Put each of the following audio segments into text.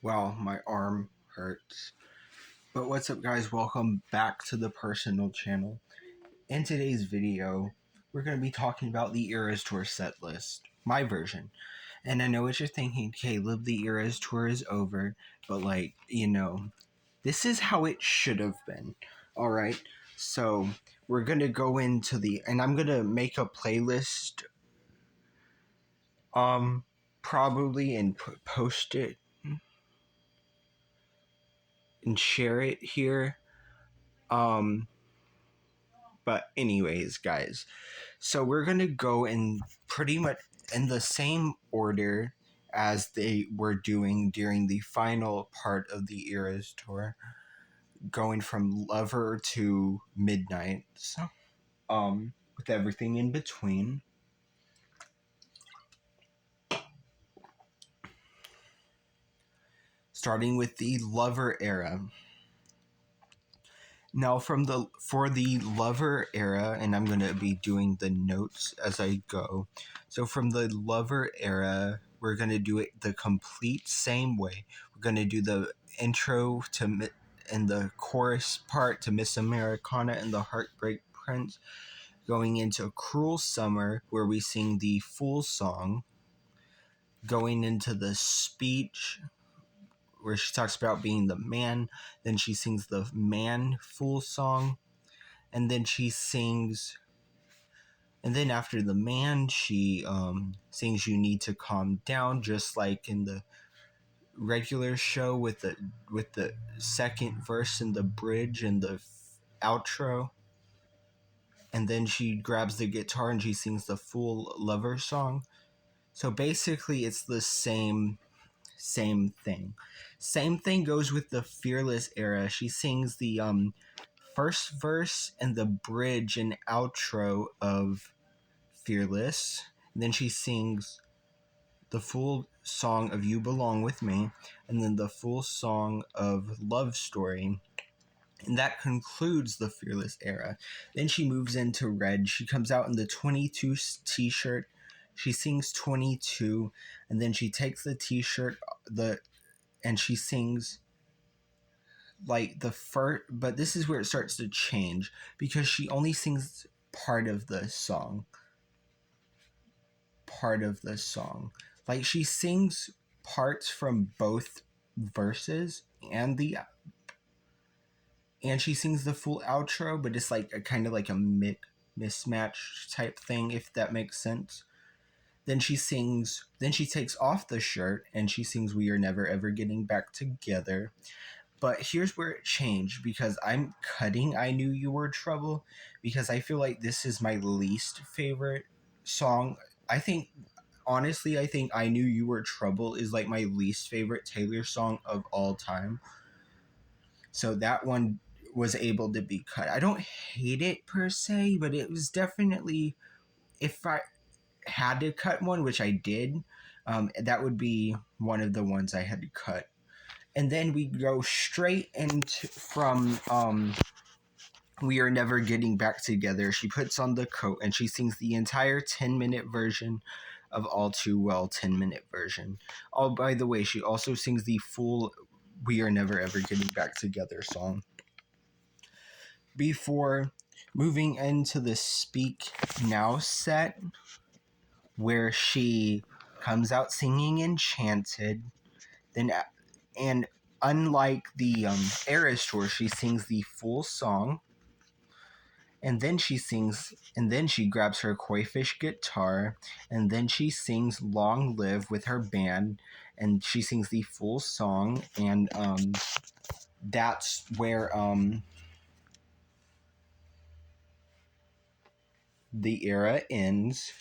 Wow, my arm hurts. But what's up, guys? Welcome back to the personal channel. In today's video, we're going to be talking about the Eras Tour set list, my version. And I know what you're thinking, Caleb, the Eras Tour is over, but this is how it should have been. Alright, so we're going to go into and I'm going to make a playlist, probably, and post it and share it here. But anyways, guys, so we're gonna go in pretty much in the same order as they were doing during the final part of the Eras tour, going from Lover to Midnight. So, with everything in between. Starting with the Lover era. Now for the Lover era, and I'm gonna be doing the notes as I go. So from the Lover era, we're gonna do it the complete same way. We're gonna do the intro and the chorus part to Miss Americana and the Heartbreak Prince, going into Cruel Summer, where we sing the full song, going into the speech, where she talks about being the man. Then she sings the man full song, and then after the man, she sings "You Need to Calm Down," just like in the regular show, with the second verse and the bridge and the outro. And then she grabs the guitar and she sings the full Lover song. So basically, it's the same thing. Same thing goes with the Fearless era. She sings the first verse and the bridge and outro of Fearless. And then she sings the full song of You Belong With Me, and then the full song of Love Story. And that concludes the Fearless era. Then she moves into Red. She comes out in the 22 t-shirt. She sings 22, and then she takes the t-shirt and she sings like the first, but this is where it starts to change, because she only sings part of the song. Like, she sings parts from both verses and she sings the full outro, but it's like a kind of like a mismatch type thing, if that makes sense. Then she takes off the shirt and she sings "We Are Never Ever Getting Back Together." But here's where it changed, because I'm cutting "I Knew You Were Trouble," because I feel like this is my least favorite song. Honestly, I think "I Knew You Were Trouble" is like my least favorite Taylor song of all time. So that one was able to be cut. I don't hate it per se, but it was definitely, if I had to cut one, which I did, that would be one of the ones I had to cut. And then we go straight into from "We Are Never Getting Back Together." She puts on the coat and she sings the entire 10-minute version of "All Too Well" 10-minute version. Oh, by the way, she also sings the full "We Are Never Ever Getting Back Together" song. Before moving into the Speak Now set, where she comes out singing Enchanted, and unlike the Eras Tour, she sings the full song. And then she grabs her koi fish guitar, and then she sings "Long Live" with her band, and she sings the full song. And that's where the era ends.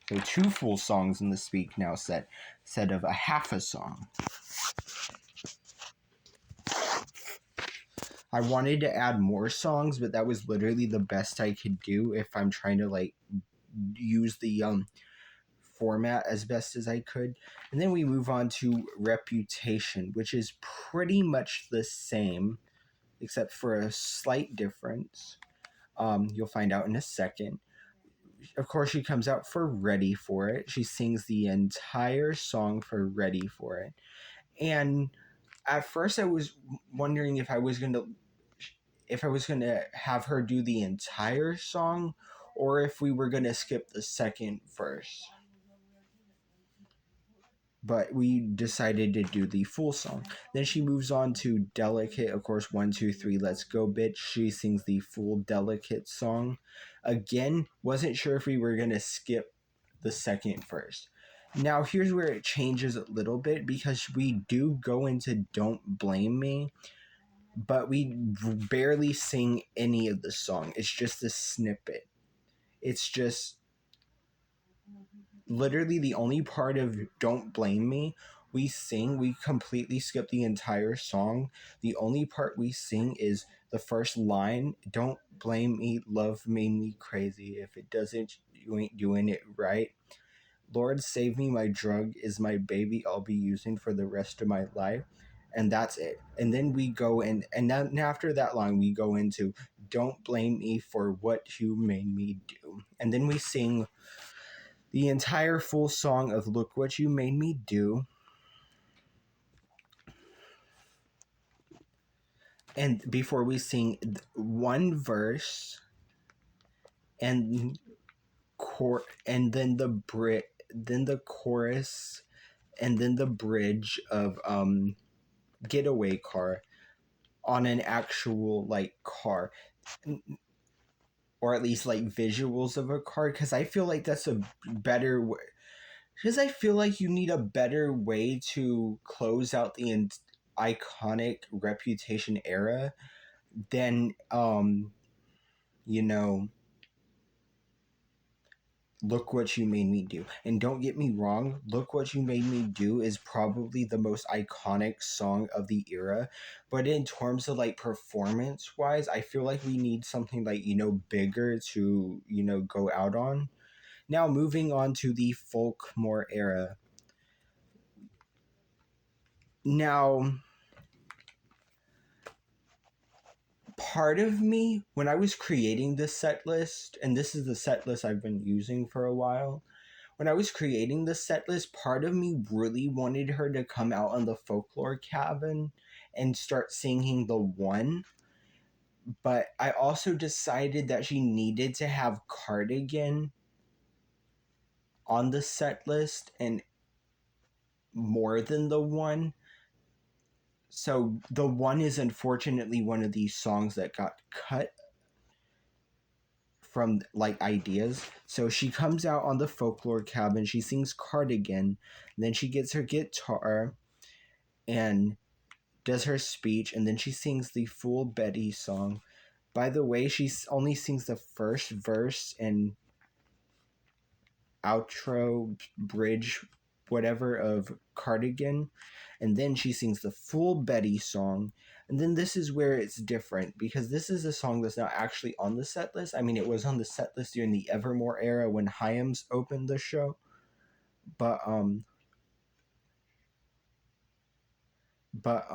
So 2 full songs in the Speak Now set, instead of a half a song. I wanted to add more songs, but that was literally the best I could do if I'm trying to like use the format as best as I could. And then we move on to Reputation, which is pretty much the same, except for a slight difference. You'll find out in a second. Of course, she comes out for Ready For It. She sings the entire song for Ready For It. And at first I was wondering if I was gonna have her do the entire song, or if we were gonna skip the second verse. But we decided to do the full song. Then she moves on to Delicate, of course, 1, 2, 3, let's go, bitch. She sings the full Delicate song. Again, wasn't sure if we were gonna skip the second verse. Now, here's where it changes a little bit because we do go into Don't Blame Me, but we barely sing any of the song. It's just a snippet. It's just literally the only part of Don't Blame Me we sing. We completely skip the entire song. The only part we sing is the first line: Don't blame me, love made me crazy. If it doesn't, you ain't doing it right. Lord save me, my drug is my baby, I'll be using for the rest of my life. And that's it. And then we go in, and then after that line, we go into Don't blame me for what you made me do. And then we sing the entire full song of Look What You Made Me Do. And before we sing one verse and and then then the chorus and then the bridge of Getaway Car on an actual like car, or at least like visuals of a car, because I feel like that's a better way, because I feel like you need a better way to close out the iconic Reputation era than you know, Look What You Made Me Do. And don't get me wrong, Look What You Made Me Do is probably the most iconic song of the era. But in terms of like performance wise, I feel like we need something like, bigger to, go out on. Now moving on to the Folkmore era. Now, part of me, when I was creating this set list, and this is the set list I've been using for a while, when I was creating the set list, part of me really wanted her to come out on the Folklore Cabin and start singing the one. But I also decided that she needed to have Cardigan on the set list and more than the one. So the one is unfortunately one of these songs that got cut from like ideas. So she comes out on the Folklore Cabin, she sings Cardigan, then she gets her guitar and does her speech, and then she sings the full Betty song. By the way, she only sings the first verse and outro, bridge, whatever of Cardigan, and then she sings the full Betty song. And then this is where it's different, because this is a song that's not actually on the set list. I mean, it was on the set list during the Evermore era when Hyams opened the show, but but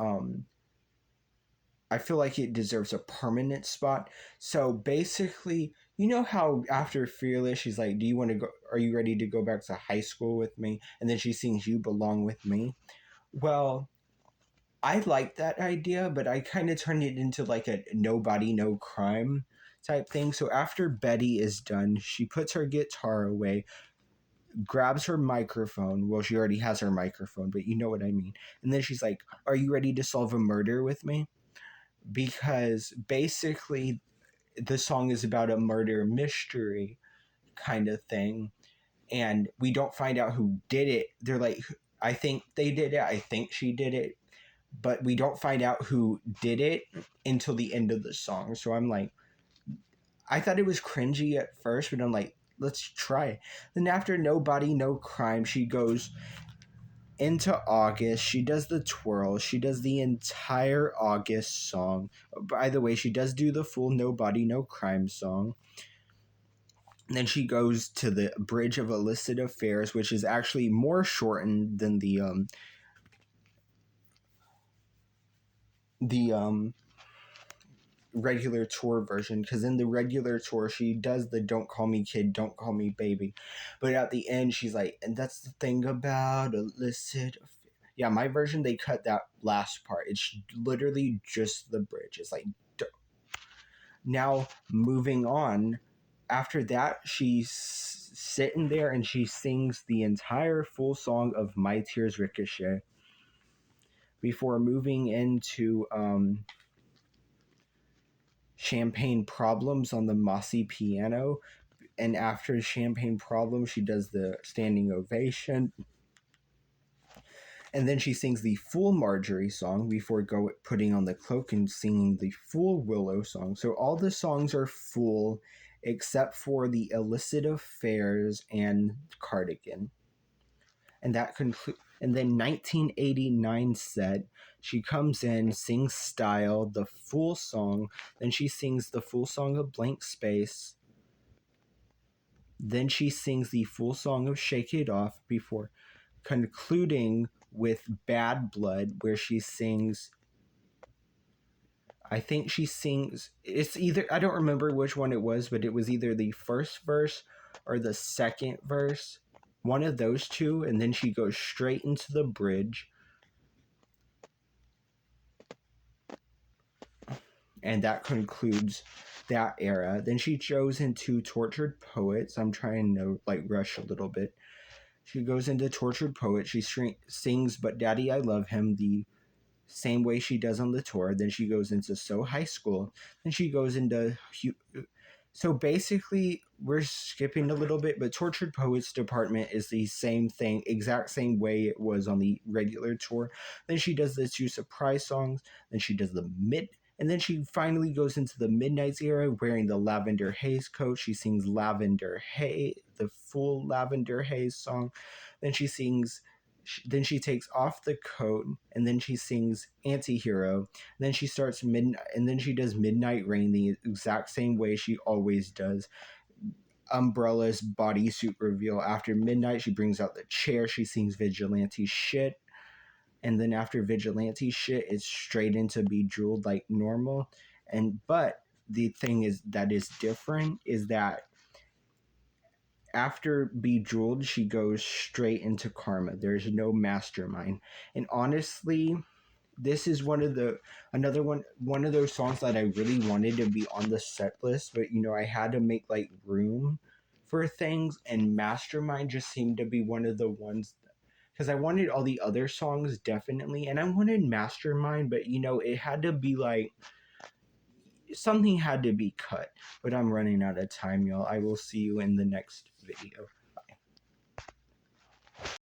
I feel like it deserves a permanent spot. So basically, you know how after Fearless, she's like, "Do you want to go? Are you ready to go back to high school with me?" And then she sings "You Belong with Me." Well, I like that idea, but I kind of turned it into like a nobody, no crime type thing. So after Betty is done, she puts her guitar away, grabs her microphone. Well, she already has her microphone, but you know what I mean. And then she's like, "Are you ready to solve a murder with me?" Because basically the song is about a murder mystery kind of thing, and we don't find out who did it. They're like, I think they did it, I think she did it, but we don't find out who did it until the end of the song. So I'm like, I thought it was cringy at first, but I'm like, let's try it. Then after Nobody No Crime, she goes into August. She does the twirl. She does the entire August song. By the way, she does do the full Nobody No Crime song. And then she goes to the Bridge of Illicit Affairs, which is actually more shortened than the regular tour version, because in the regular tour she does the "Don't Call Me Kid, Don't Call Me Baby," but at the end she's like, "And that's the thing about illicit affairs." Yeah, my version, they cut that last part. It's literally just the bridge. It's like, now moving on. After that, she's sitting there and she sings the entire full song of My Tears Ricochet before moving into Champagne Problems on the mossy piano. And after Champagne Problems, she does the standing ovation. And then she sings the full Marjorie song before putting on the cloak and singing the full Willow song. So all the songs are full except for the Illicit Affairs and Cardigan. And that concludes. And then 1989 set, she comes in, sings Style, the full song. Then she sings the full song of Blank Space. Then she sings the full song of Shake It Off before concluding with Bad Blood, where she sings. I think she sings. It's either. I don't remember which one it was, but it was either the first verse or the second verse. One of those two, and then she goes straight into the bridge. And that concludes that era. Then she goes into Tortured Poets. I'm trying to rush a little bit. She goes into Tortured Poet. She sings But Daddy I Love Him the same way she does on the tour. Then she goes into So High School. Then she goes into. So basically, we're skipping a little bit, but Tortured Poets Department is the same thing, exact same way it was on the regular tour. Then she does the two surprise songs. Then she does and then she finally goes into the Midnight's era wearing the Lavender Haze coat. She sings Lavender Haze, the full Lavender Haze song. Then she sings. Then she takes off the coat, and then she sings Antihero. Then she starts midnight, and then she does Midnight Rain the exact same way she always does. Umbrella's bodysuit reveal. After midnight, she brings out the chair. She sings Vigilante Shit. And then after Vigilante Shit, it's straight into Bejeweled like normal. But the thing is that is different is that after Bejeweled, she goes straight into Karma. There's no Mastermind. And honestly, this is one of those songs that I really wanted to be on the set list, but I had to make room for things, and Mastermind just seemed to be one of the ones because I wanted all the other songs definitely, and I wanted Mastermind, but it had to be something had to be cut. But I'm running out of time, y'all. I will see you in the next video.